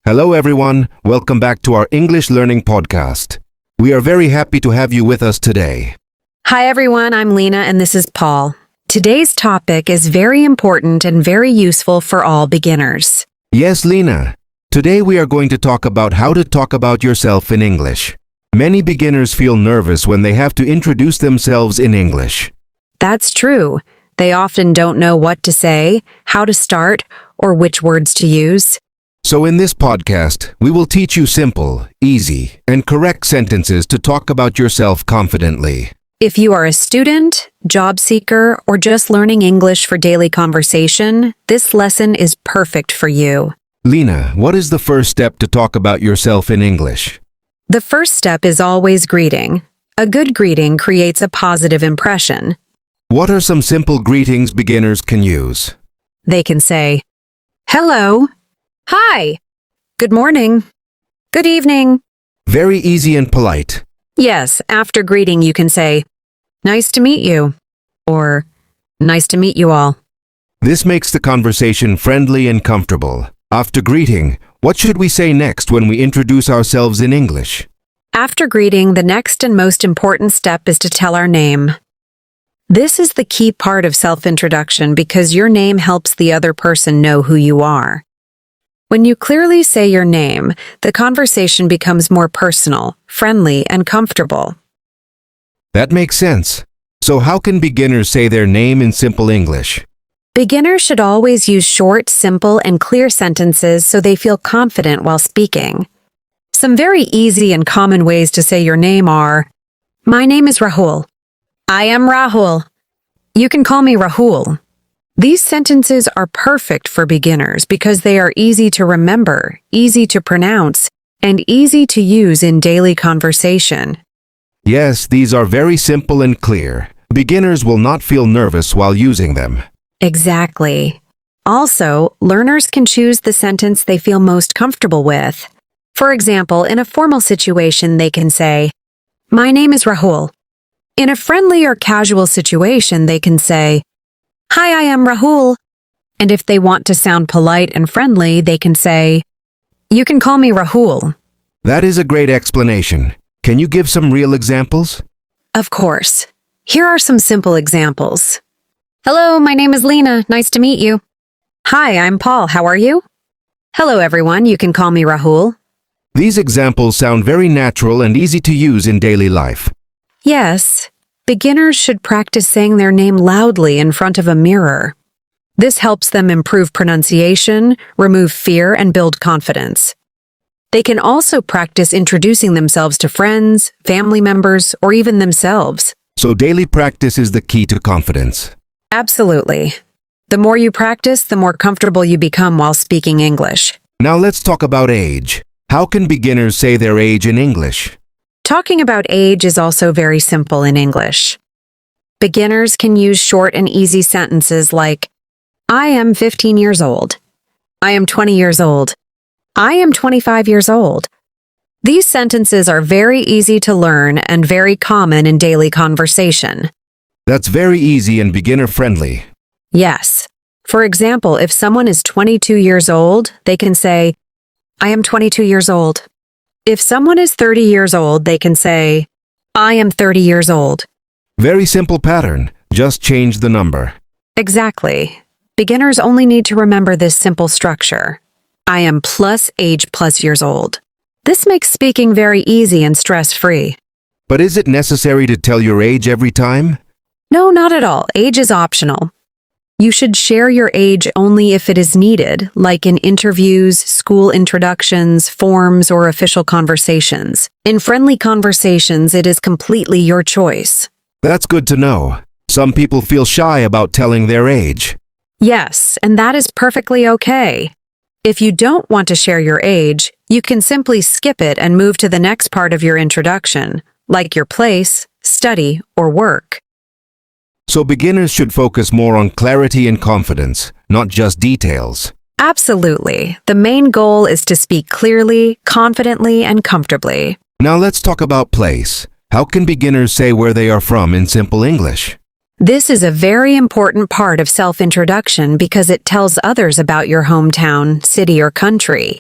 Hello everyone, welcome back to our English Learning Podcast. We are very happy to have you with us today. Hi everyone, I'm Lena and this is Paul. Today's topic is very important and very useful for all beginners. Yes, Lena. Today we are going to talk about how to talk about yourself in English. Many beginners feel nervous when they have to introduce themselves in English. That's true. They often don't know what to say, how to start, or which words to use. So in this podcast, we will teach you simple, easy, and correct sentences to talk about yourself confidently. If you are a student, job seeker, or just learning English for daily conversation, this lesson is perfect for you. Lena, what is the first step to talk about yourself in English? The first step is always greeting. A good greeting creates a positive impression. What are some simple greetings beginners can use? They can say, hello, hi, good morning, good evening. Very easy and polite. Yes, after greeting you can say, nice to meet you, or nice to meet you all. This makes the conversation friendly and comfortable. After greeting, what should we say next when we introduce ourselves in English? After greeting, the next and most important step is to tell our name. This is the key part of self-introduction because your name helps the other person know who you are. When you clearly say your name, the conversation becomes more personal, friendly, and comfortable. That makes sense. So how can beginners say their name in simple English? Beginners should always use short, simple, and clear sentences so they feel confident while speaking. Some very easy and common ways to say your name are, my name is Rahul. I am Rahul. You can call me Rahul. These sentences are perfect for beginners because they are easy to remember, easy to pronounce, and easy to use in daily conversation. Yes, these are very simple and clear. Beginners will not feel nervous while using them. Exactly. Also, learners can choose the sentence they feel most comfortable with. For example, in a formal situation, they can say, my name is Rahul. In a friendly or casual situation, they can say, hi, I am Rahul. And if they want to sound polite and friendly, they can say, you can call me Rahul. That is a great explanation. Can you give some real examples? Of course. Here are some simple examples. Hello, my name is Lena. Nice to meet you. Hi, I'm Paul. How are you? Hello, everyone. You can call me Rahul. These examples sound very natural and easy to use in daily life. Yes, beginners should practice saying their name loudly in front of a mirror. This helps them improve pronunciation, remove fear, and build confidence. They can also practice introducing themselves to friends, family members, or even themselves. So daily practice is the key to confidence. Absolutely. The more you practice, the more comfortable you become while speaking English. Now let's talk about age. How can beginners say their age in English? Talking about age is also very simple in English. Beginners can use short and easy sentences like, I am 15 years old. I am 20 years old. I am 25 years old. These sentences are very easy to learn and very common in daily conversation. That's very easy and beginner-friendly. Yes. For example, if someone is 22 years old, they can say, I am 22 years old. If someone is 30 years old, they can say, I am 30 years old. Very simple pattern. Just change the number. Exactly. Beginners only need to remember this simple structure. I am plus age plus years old. This makes speaking very easy and stress-free. But is it necessary to tell your age every time? No, not at all. Age is optional. You should share your age only if it is needed, like in interviews, school introductions, forms, or official conversations. In friendly conversations, it is completely your choice. That's good to know. Some people feel shy about telling their age. Yes, and that is perfectly okay. If you don't want to share your age, you can simply skip it and move to the next part of your introduction, like your place, study, or work. So beginners should focus more on clarity and confidence, not just details. Absolutely. The main goal is to speak clearly, confidently, and comfortably. Now let's talk about place. How can beginners say where they are from in simple English? This is a very important part of self-introduction because it tells others about your hometown, city, or country.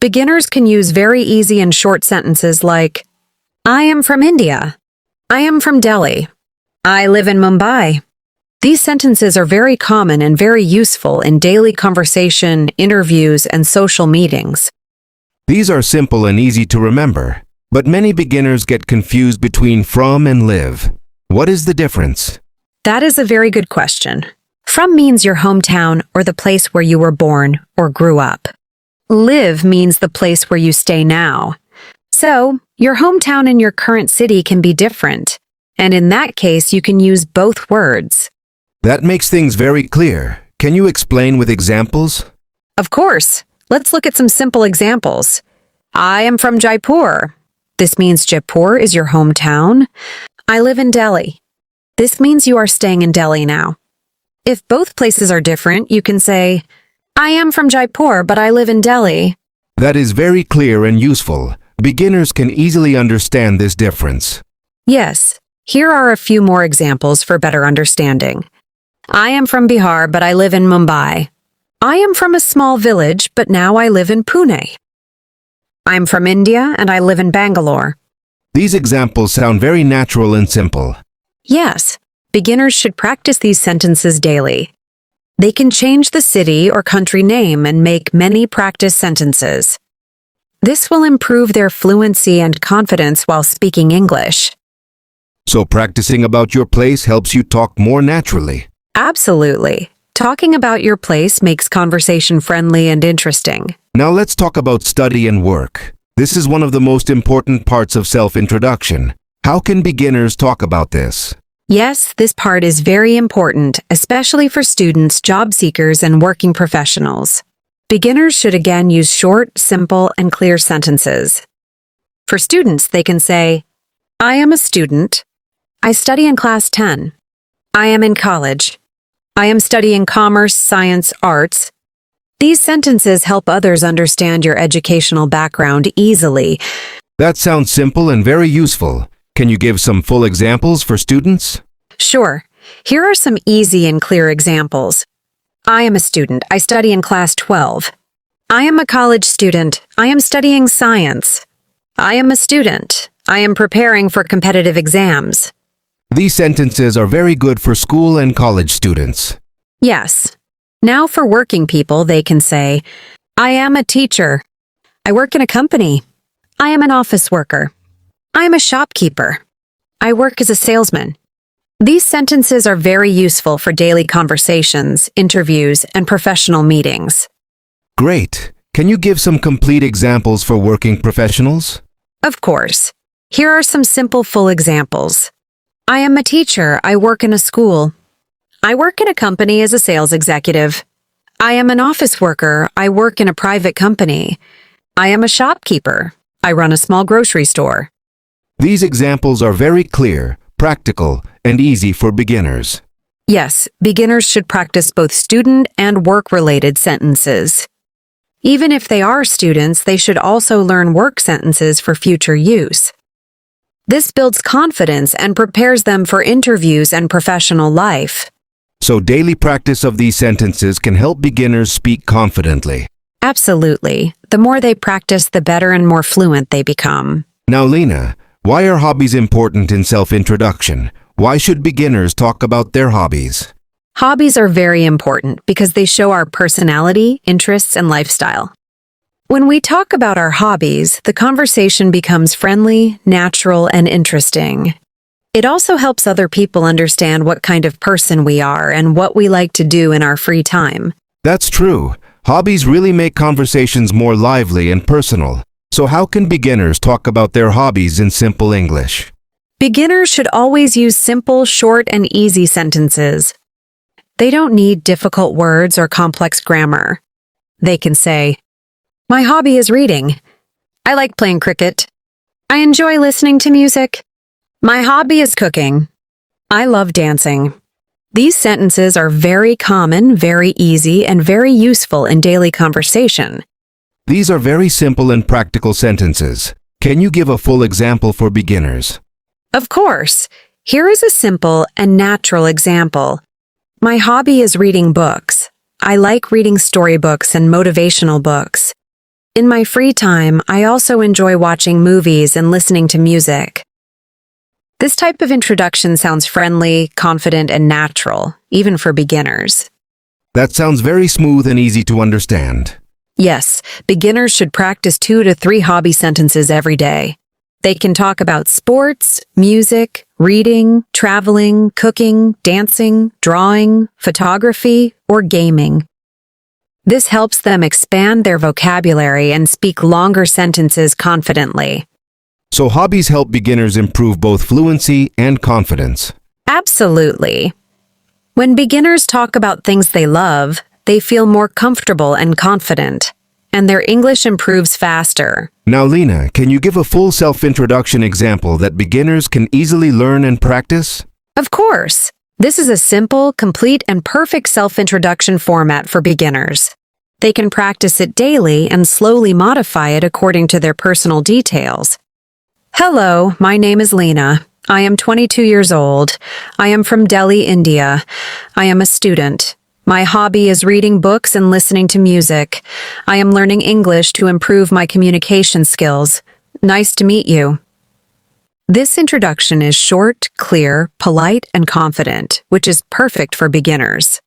Beginners can use very easy and short sentences like, I am from India. I am from Delhi. I live in Mumbai. These sentences are very common and very useful in daily conversation, interviews, and social meetings. These are simple and easy to remember, but many beginners get confused between from and live. What is the difference? That is a very good question. From means your hometown or the place where you were born or grew up. Live means the place where you stay now. So, your hometown and your current city can be different, and in that case, you can use both words. That makes things very clear. Can you explain with examples? Of course. Let's look at some simple examples. I am from Jaipur. This means Jaipur is your hometown. I live in Delhi. This means you are staying in Delhi now. If both places are different, you can say, I am from Jaipur, but I live in Delhi. That is very clear and useful. Beginners can easily understand this difference. Yes, here are a few more examples for better understanding. I am from Bihar, but I live in Mumbai. I am from a small village, but now I live in Pune. I'm from India, and I live in Bangalore. These examples sound very natural and simple. Yes, beginners should practice these sentences daily. They can change the city or country name and make many practice sentences. This will improve their fluency and confidence while speaking English. So practicing about your place helps you talk more naturally. Absolutely. Talking about your place makes conversation friendly and interesting. Now let's talk about study and work. This is one of the most important parts of self-introduction. How can beginners talk about this? Yes, this part is very important, especially for students, job seekers, and working professionals. Beginners should again use short, simple, and clear sentences. For students, they can say, I am a student. I study in class 10. I am in college. I am studying commerce, science, arts. These sentences help others understand your educational background easily. That sounds simple and very useful. Can you give some full examples for students? Sure. Here are some easy and clear examples. I am a student. I study in class 12. I am a college student. I am studying science. I am a student. I am preparing for competitive exams. These sentences are very good for school and college students. Yes. Now for working people, they can say, I am a teacher. I work in a company. I am an office worker. I am a shopkeeper. I work as a salesman. These sentences are very useful for daily conversations, interviews, and professional meetings. Great. Can you give some complete examples for working professionals? Of course. Here are some simple full examples. I am a teacher. I work in a school. I work in a company as a sales executive. I am an office worker. I work in a private company. I am a shopkeeper. I run a small grocery store. These examples are very clear, practical, and easy for beginners. Yes, beginners should practice both student and work-related sentences. Even if they are students, they should also learn work sentences for future use. This builds confidence and prepares them for interviews and professional life. So daily practice of these sentences can help beginners speak confidently. Absolutely. The more they practice, the better and more fluent they become. Now, Lena, why are hobbies important in self-introduction? Why should beginners talk about their hobbies? Hobbies are very important because they show our personality, interests, and lifestyle. When we talk about our hobbies, the conversation becomes friendly, natural, and interesting. It also helps other people understand what kind of person we are and what we like to do in our free time. That's true. Hobbies really make conversations more lively and personal. So how can beginners talk about their hobbies in simple English? Beginners should always use simple, short, and easy sentences. They don't need difficult words or complex grammar. They can say, my hobby is reading. I like playing cricket. I enjoy listening to music. My hobby is cooking. I love dancing. These sentences are very common, very easy, and very useful in daily conversation. These are very simple and practical sentences. Can you give a full example for beginners? Of course. Here is a simple and natural example. My hobby is reading books. I like reading storybooks and motivational books. In my free time, I also enjoy watching movies and listening to music. This type of introduction sounds friendly, confident, and natural, even for beginners. That sounds very smooth and easy to understand. Yes, beginners should practice 2 to 3 hobby sentences every day. They can talk about sports, music, reading, traveling, cooking, dancing, drawing, photography, or gaming. This helps them expand their vocabulary and speak longer sentences confidently. So hobbies help beginners improve both fluency and confidence. Absolutely. When beginners talk about things they love, they feel more comfortable and confident, and their English improves faster. Now, Lena, can you give a full self-introduction example that beginners can easily learn and practice? Of course. This is a simple, complete, and perfect self-introduction format for beginners. They can practice it daily and slowly modify it according to their personal details. Hello, my name is Lena. I am 22 years old. I am from Delhi, India. I am a student. My hobby is reading books and listening to music. I am learning English to improve my communication skills. Nice to meet you. This introduction is short, clear, polite, and confident, which is perfect for beginners.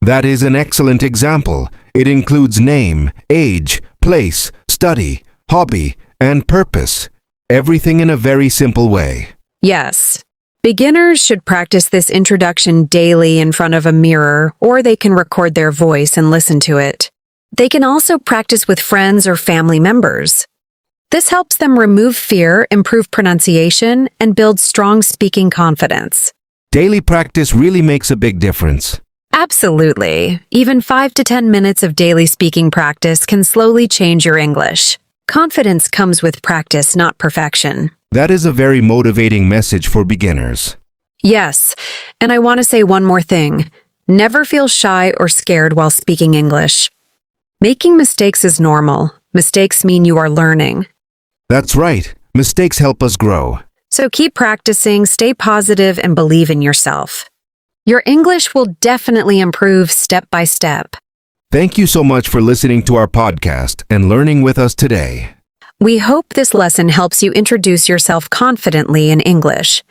That is an excellent example. It includes name, age, place, study, hobby, and purpose. Everything in a very simple way. Yes. Beginners should practice this introduction daily in front of a mirror, or they can record their voice and listen to it. They can also practice with friends or family members. This helps them remove fear, improve pronunciation, and build strong speaking confidence. Daily practice really makes a big difference. Absolutely. Even 5 to 10 minutes of daily speaking practice can slowly change your English. Confidence comes with practice, not perfection. That is a very motivating message for beginners. Yes, and I want to say one more thing. Never feel shy or scared while speaking English. Making mistakes is normal. Mistakes mean you are learning. That's right. Mistakes help us grow. So keep practicing, stay positive, and believe in yourself. Your English will definitely improve step by step. Thank you so much for listening to our podcast and learning with us today. We hope this lesson helps you introduce yourself confidently in English.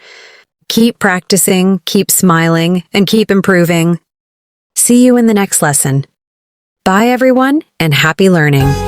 Keep practicing, keep smiling, and keep improving. See you in the next lesson. Bye, everyone, and happy learning.